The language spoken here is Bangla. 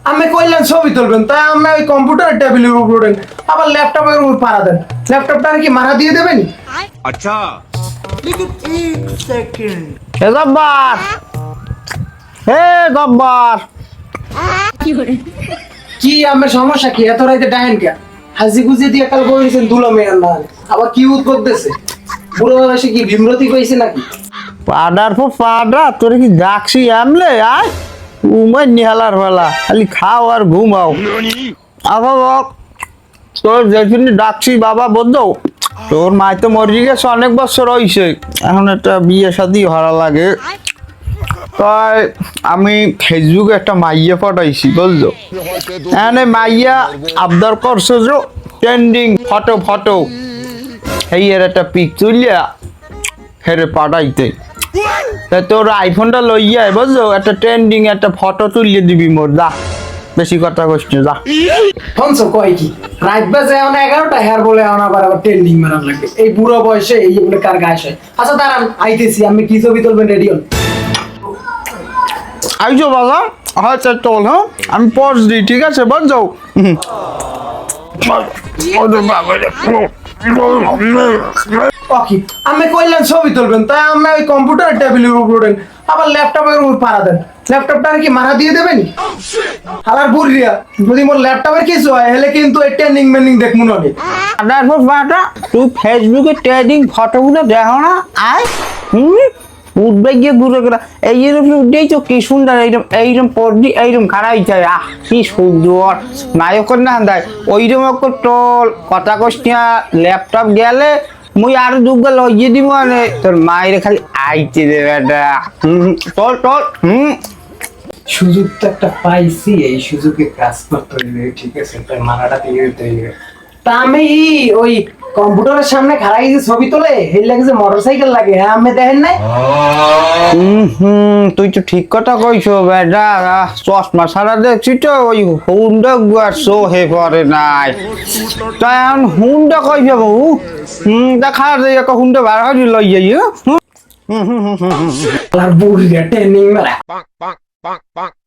আমি কইলাম ছবি তুলবেন তাই আমি ওই কম্পিউটার টেবিলের উপর উঠেন আবার ল্যাপটপের উপর পাড়া দেন ল্যাপটপটা কি মারা দিয়ে দেবেন अच्छा এ গব্বার হে গব্বার কি আমার সমস্যা কি এত রাইতে ডাইন কে হাজি গুজি দিয়ে কাল বলেছেন দুলা মেয়ার না আবার কি উদ্যোগ দিছে বুড়ো বয়সে কি বিমরতি কইছে নাকি পাডার পর পাডা তোর কি ডাকছি আমলে আয় উমাই নিহালার বেলা খালি খাও আর ঘুমাও আবার তোর যেদিন ডাকছি বাবা বলতো তোর মাই তো মরে গেছে অনেক বছর হয়েছে এখন একটা বিয়ে শাদী হরা লাগে তাই আমি ফেসবুকে একটা মাইয়া পাঠাইছি বুঝলো এখানে মাইয়া আবদার করছে যে ট্রেন্ডিং ফটো ফটো এই এর একটা পিক তুলিয়া হেরে পাঠাইতে তা তোর আইফোনটা লইয়া বুঝলো একটা ট্রেন্ডিং একটা ফটো তুলিয়ে দিবি মোর যা বেশি কথা কইস না যা হনস কয় কি রাত বাজে এখন 11টা হেয়ার বলে এখন আবার ট্রেন্ডিং মারান লাগে এই বুড়ো বয়সে এই বলে কার গায়ে আসে আচ্ছা দাঁড়ান আইতেছি আমি কি ছবি তুলবেন রেডি হন আইজো বাবা আচ্ছা চল হ্যাঁ আমি পজ দিই ঠিক আছে বল যাও ওকে আমি কইলাম ছবি তুলবেন তাই আমি ওই কম্পিউটার টেবিলের উপর উঠেন আবার ল্যাপটপের উপর পাড়া দেন ল্যাপটপটা কি মারা দিয়ে দেবেন হালার বুড়িয়া যদি মোর ল্যাপটপের কিছু হয় হলে কিন্তু এই ট্রেন্ডিং মেন্ডিং দেখমু না তারপর বাটা তুই ফেসবুকে ট্রেডিং ফটোগুলো দেখো না আয় উঠবে গিয়ে ঘুরে ঘুরে এইরকম উঠেই তো কি সুন্দর এইরকম পড়বি এইরকম খারাপ যায় কি সুন্দর নায়কের না দেয় ওইরকম একটা টোল কথা কষ্টিয়া ল্যাপটপ গেলে মুই আরো দুগ্গা লইয়ে দিব মানে তোর মায়ের খালি আইতে দেবে টল টল সুযোগ তো একটা পাইছি এই সুযোগে কাজ করতে হইবে ঠিক আছে তাই মারাটা দিয়ে দিতে হইবে তা আমি ওই কম্পিউটারের সামনে খাড়াই যে ছবি তোলে হেল লাগে যে মোটরসাইকেল লাগে হ্যাঁ আমি দেখেন নাই তুই তো ঠিক কথা কইছো বেটা চশমা ছাড়া দেখছি তো ওই হুন্ডা শো হে করে নাই তাই এখন হুন্ডা কই যাবো দেখা যায় একটা হুন্ডা বার হয়ে লই যাই আর বুড়িয়া ট্রেনিং মারা bonk bonk bonk bonk